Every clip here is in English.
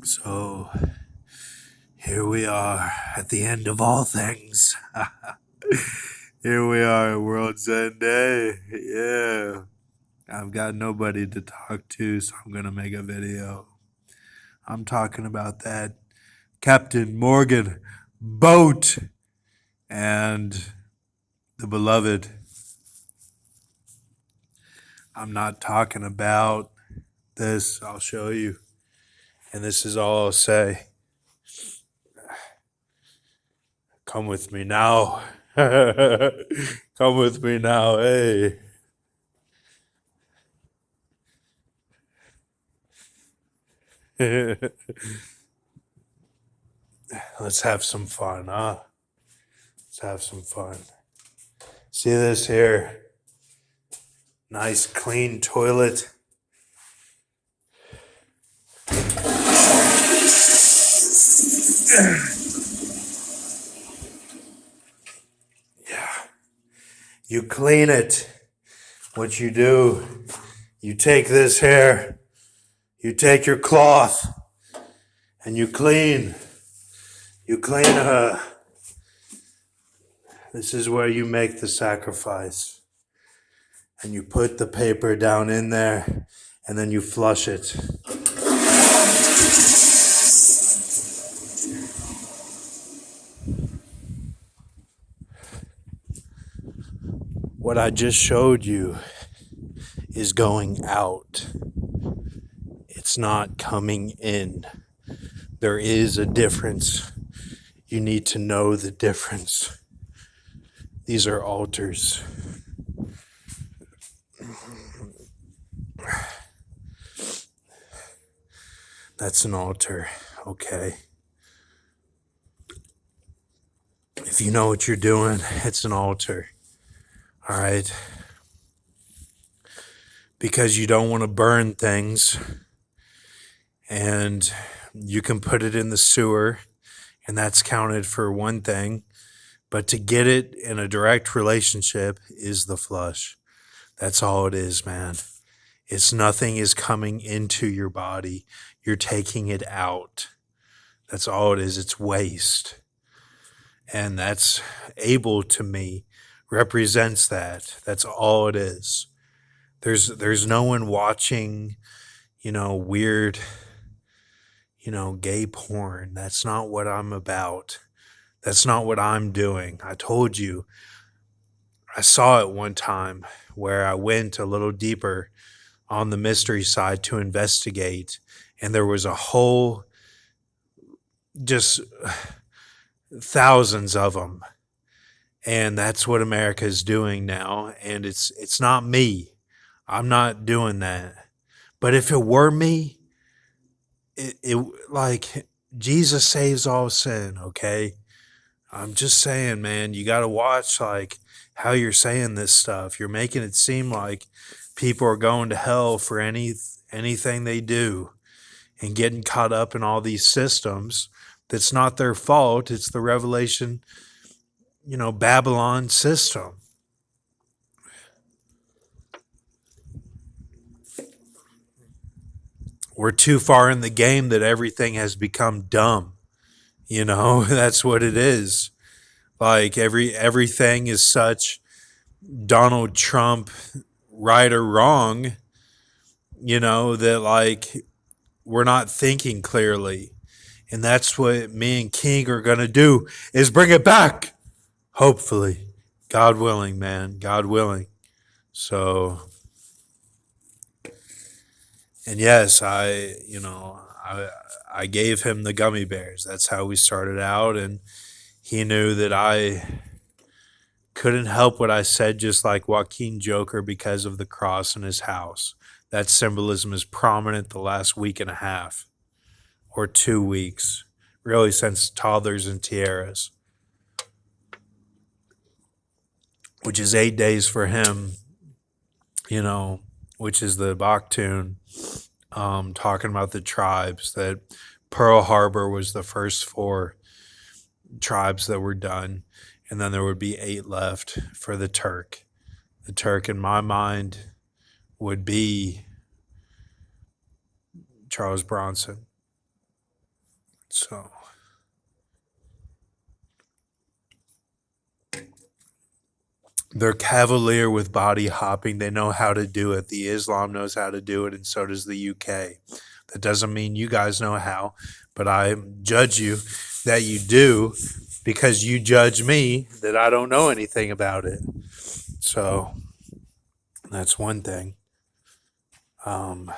So here we are at the end of all things. Here we are at World's End Day. Yeah. I've got nobody to talk to, so I'm going to make a video. I'm talking about that Captain Morgan boat and the beloved. I'm not talking about this. I'll show you. And this is all I'll say. Come with me now. Come with me now. Hey. Let's have some fun, huh? Let's have some fun. See this here? Nice clean toilet. Yeah. You clean it. What you do, you take this here, you take your cloth, and you clean. You clean her. This is where you make the sacrifice. And you put the paper down in there, and then you flush it. What I just showed you is going out. It's not coming in. There is a difference. You need to know the difference. These are altars. That's an altar, okay? If you know what you're doing, it's an altar, all right? Because you don't want to burn things, and you can put it in the sewer, and that's counted for one thing. But to get it in a direct relationship is the flush. That's all it is, man. It's nothing is coming into your body. You're taking it out. That's all it is. It's waste. And that's able to me represents that. That's all it is. There's no one watching, weird, gay porn. That's not what I'm about. That's not what I'm doing. I told you. I saw it one time where I went a little deeper on the mystery side to investigate, and there was a whole, just thousands of them. And that's what America is doing now. And it's not me. I'm not doing that. But if it were me, it like Jesus saves all sin, okay? I'm just saying, man, you got to watch like how you're saying this stuff. You're making it seem like people are going to hell for anything they do and getting caught up in all these systems. That's not their fault. It's the Revelation, Babylon system. We're too far in the game that everything has become dumb. That's what it is. Like everything is such Donald Trump, right or wrong, that like we're not thinking clearly. And that's what me and King are going to do is bring it back. Hopefully. God willing, man. God willing. So, and yes, I gave him the gummy bears. That's how we started out. And he knew that I couldn't help what I said, just like Joaquin Joker, because of the cross in his house. That symbolism is prominent the last week and a half or 2 weeks, really, since toddlers and tiaras, which is 8 days for him, which is the Bach tune, talking about the tribes, that Pearl Harbor was the first 4 tribes that were done, and then there would be 8 left for the Turk. The Turk, in my mind, would be Charles Bronson. So they're cavalier with body hopping. They know how to do it. The Islam knows how to do it, and so does the UK. That doesn't mean you guys know how, but I judge you that you do because you judge me that I don't know anything about it. So that's one thing. Um,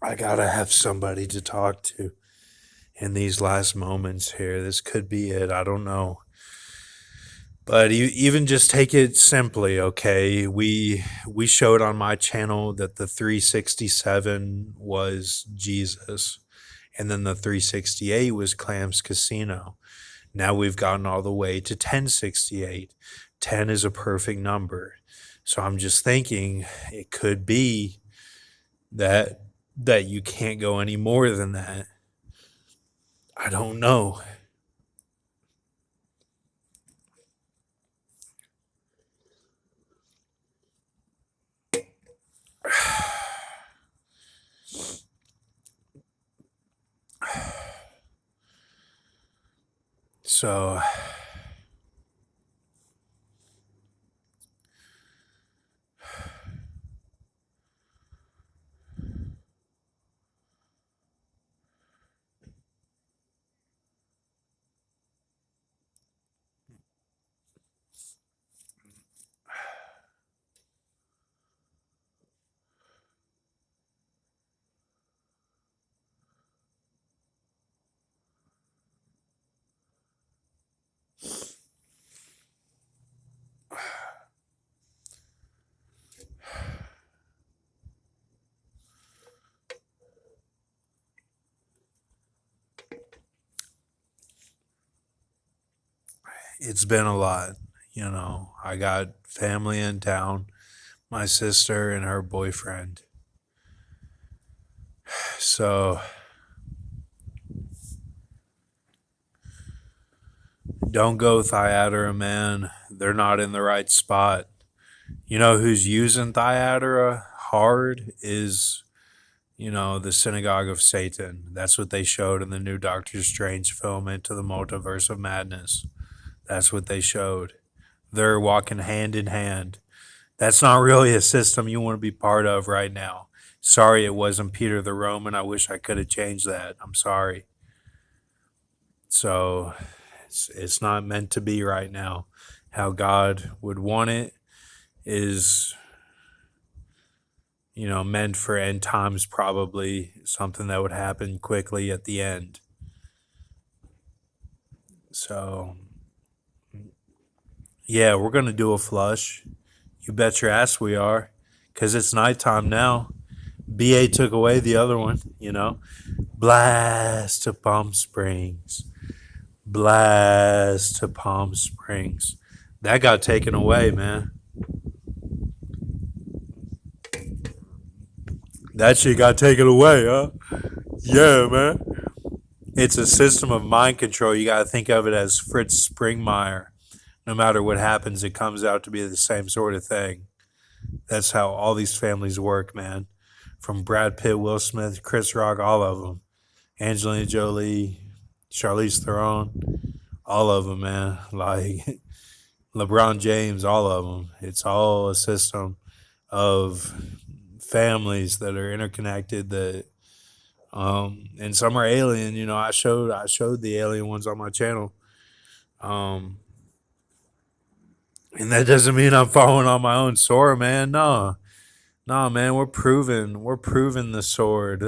I gotta have somebody to talk to in these last moments here. This could be it. I don't know. But even just take it simply, okay? We showed on my channel that the 367 was Jesus, and then the 368 was Clams Casino. Now we've gotten all the way to 1068. 10 is a perfect number. So I'm just thinking it could be that you can't go any more than that. I don't know. So it's been a lot. I got family in town, my sister and her boyfriend. So don't go Thyatira, man. They're not in the right spot. You know who's using Thyatira hard is, the synagogue of Satan. That's what they showed in the new Doctor Strange film, Into the Multiverse of Madness. That's what they showed. They're walking hand in hand. That's not really a system you want to be part of right now. Sorry it wasn't Peter the Roman. I wish I could have changed that. I'm sorry. So it's not meant to be right now. How God would want it is, meant for end times, probably something that would happen quickly at the end. So, yeah, we're going to do a flush. You bet your ass we are. Because it's nighttime now. BA took away the other one. Blast to Palm Springs. Blast to Palm Springs. That got taken away, man. That shit got taken away, huh? Yeah, man. It's a system of mind control. You got to think of it as Fritz Springmeier. No matter what happens, it comes out to be the same sort of thing. That's how all these families work, man. From Brad Pitt, Will Smith, Chris Rock, all of them. Angelina Jolie, Charlize Theron, all of them, man. Like LeBron James, all of them. It's all a system of families that are interconnected. And some are alien. I showed the alien ones on my channel. Um, and that doesn't mean I'm following on my own sword, man. No, man. We're proving the sword.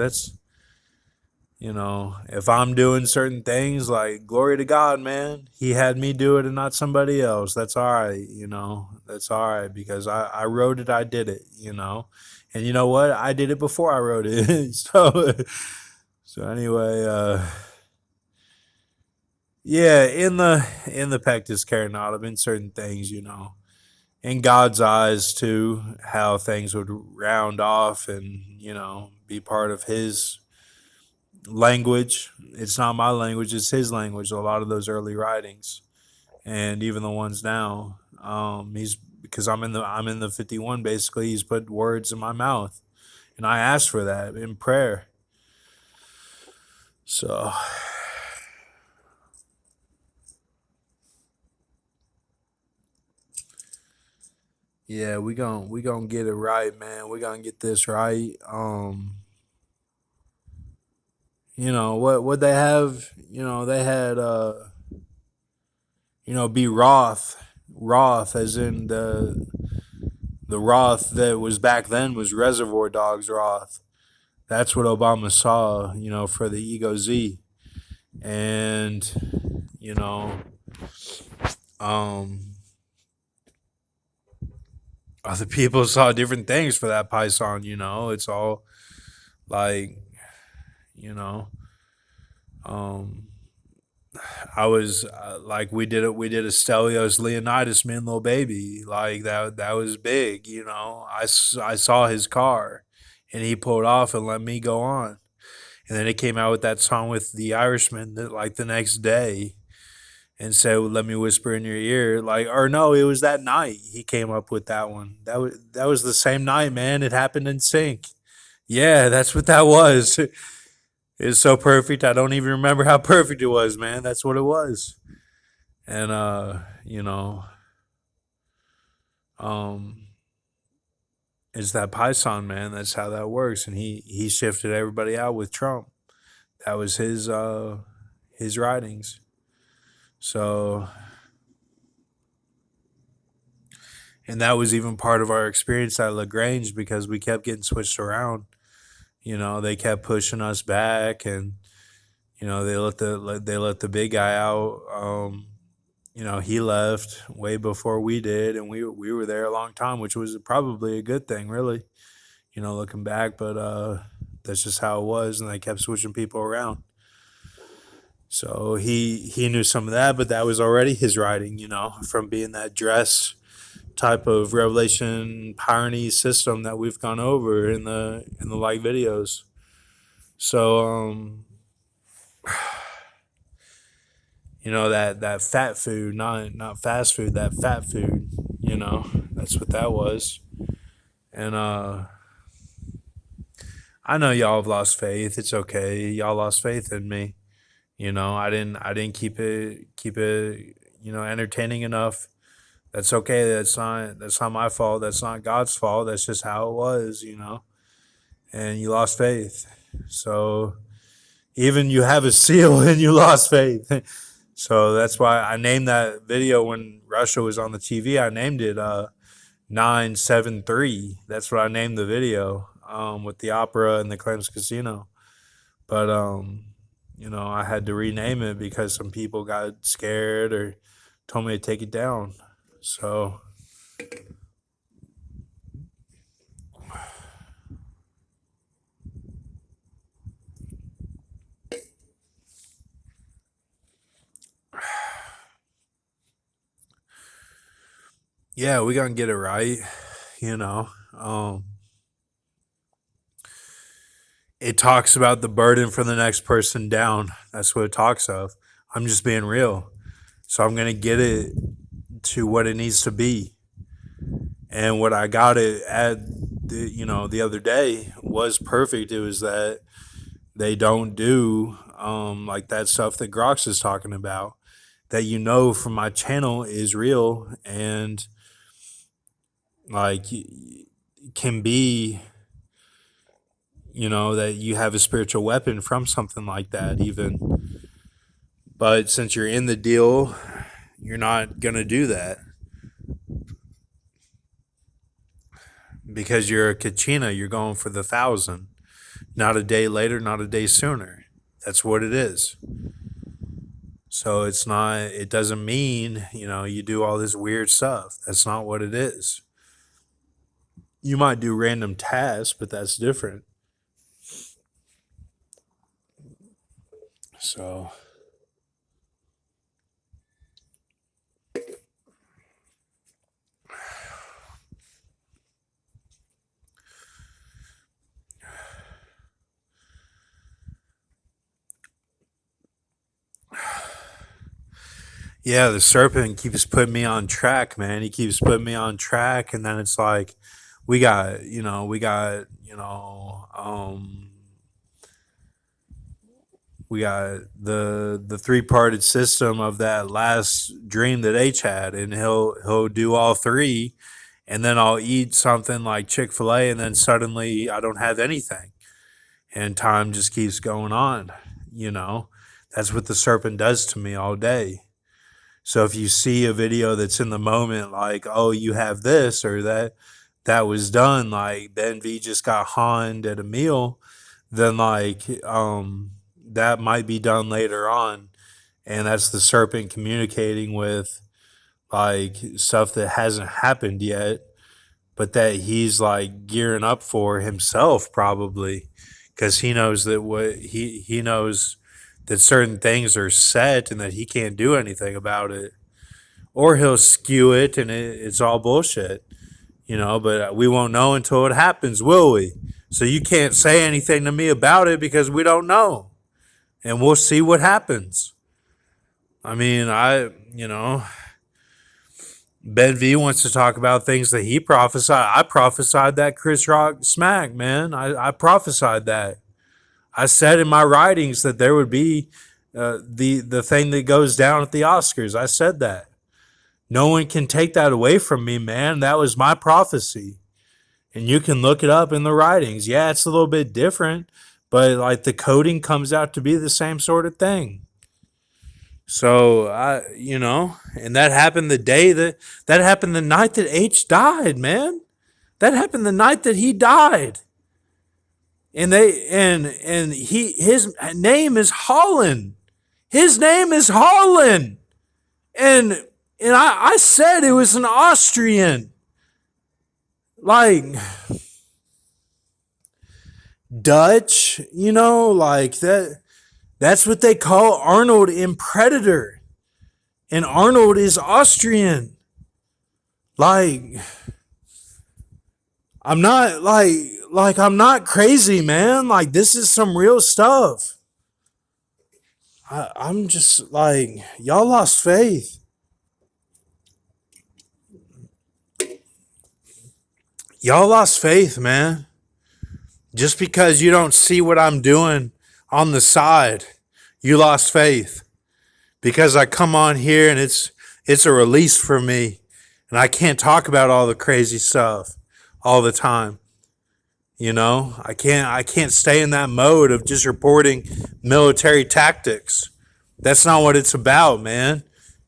If I'm doing certain things, like glory to God, man. He had me do it and not somebody else. That's all right. That's all right because I wrote it. I did it. And you know what? I did it before I wrote it. So anyway, yeah, in the Pectus Carinatum, in certain things, in God's eyes too, how things would round off and be part of His language. It's not my language; it's His language. A lot of those early writings, and even the ones now, he's because I'm in the 51. Basically, He's put words in my mouth, And I asked for that in prayer. So yeah, we gonna get it right, man. We gonna get this right. What they have, they had be Roth as in the Roth that was back then was Reservoir Dogs Roth. That's what Obama saw, for the Ego Z. And, you know, um, other people saw different things for that Python, It's all like, you know, um, I was like we did a Stelios Leonidas Man Little Baby like that was big, I saw his car and he pulled off and let me go on. And then he came out with that song with the Irishman that like the next day and said, "Let me whisper in your ear." Like, or no, it was that night he came up with that one. That was the same night, man. It happened in sync. Yeah, that's what that was. It's so perfect. I don't even remember how perfect it was, man. That's what it was. And um, it's that Python, man. That's how that works. And he shifted everybody out with Trump. That was his writings. So, and that was even part of our experience at Lagrange because we kept getting switched around. They kept pushing us back, and they let the big guy out. He left way before we did, and we were there a long time, which was probably a good thing, really. Looking back, but that's just how it was, and they kept switching people around. So he knew some of that, but that was already his writing, from being that dress type of revelation Pyrenees system that we've gone over in the light videos. So that fat food, not fast food, that fat food, that's what that was. And I know y'all have lost faith. It's okay. Y'all lost faith in me. I didn't keep it entertaining enough. That's okay. That's not my fault. That's not God's fault. That's just how it was. And you lost faith. So even you have a seal and you lost faith. So that's why I named that video when Russia was on the TV. I named it 973. That's what I named the video with the opera and the Clams Casino. But I had to rename it because some people got scared or told me to take it down. So yeah, we gonna get it right. You know, um, it talks about the burden for the next person down. That's what it talks of. I'm just being real. So I'm gonna get it to what it needs to be. And what I got it at the other day was perfect. It was that they don't do like that stuff that Grox is talking about. That from my channel is real and like can be that you have a spiritual weapon from something like that even. But since you're in the deal, you're not gonna do that because you're a Kachina. You're going for the 1,000, not a day later, not a day sooner. That's what it is. So it's not. It doesn't mean you do all this weird stuff. That's not what it is. You might do random tasks, but that's different. So yeah, the serpent keeps putting me on track, man. He keeps putting me on track, and then it's like we got you know, we got the three parted system of that last dream that H had, and he'll do all three, and then I'll eat something like Chick-fil-A, and then suddenly I don't have anything, and time just keeps going on. You know, that's what the serpent does to me all day. So if you see a video that's in the moment, like, oh, you have this or that was done, like Ben V just got honned at a meal, then that might be done later on. And that's the serpent communicating with like stuff that hasn't happened yet, but that he's like gearing up for himself probably, because he knows that what he knows that certain things are set and that he can't do anything about it, or he'll skew it and it's all bullshit, you know. But we won't know until it happens, will we? So you can't say anything to me about it because we don't know, and we'll see what happens. I mean, Ben V wants to talk about things that he prophesied. I prophesied that Chris Rock smack, man. I prophesied that. I said in my writings that there would be the thing that goes down at the Oscars. I said that. No one can take that away from me, man. That was my prophecy. And you can look it up in the writings. Yeah, it's a little bit different, but like the coding comes out to be the same sort of thing. So and that happened that happened the night that H died, man. That happened the night that he died. And his name is Holland. His name is Holland. And I said it was an Austrian. Like Dutch, like that. That's what they call Arnold in Predator. And Arnold is Austrian. Like, I'm not I'm not crazy, man. Like, this is some real stuff. I'm just like, y'all lost faith. Y'all lost faith, man. Just because you don't see what I'm doing on the side, you lost faith. Because I come on here and it's a release for me, and I can't talk about all the crazy stuff all the time. I can't stay in that mode of just reporting military tactics. That's not what it's about, man.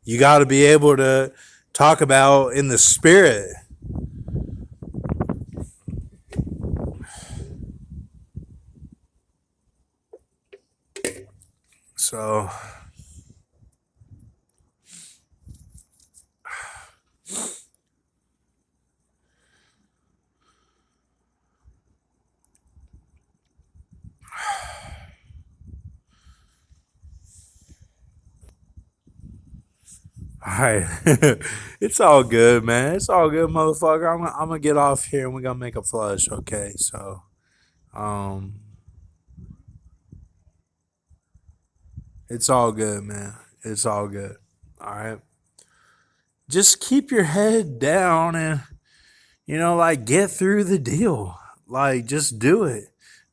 You got to be able to talk about in the spirit. So all right. It's all good, man. It's all good, motherfucker. I'm gonna get off here and we're gonna make a flush, okay? So um it's all good, man. It's all good. All right. Just keep your head down and like get through the deal. Like just do it.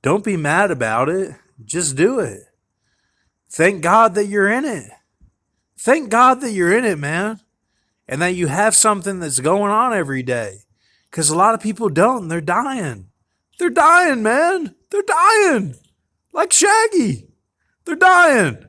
Don't be mad about it. Just do it. Thank God that you're in it. Thank God that you're in it, man. And that you have something that's going on every day. Because a lot of people don't, and they're dying. They're dying, man. They're dying. Like Shaggy. They're dying.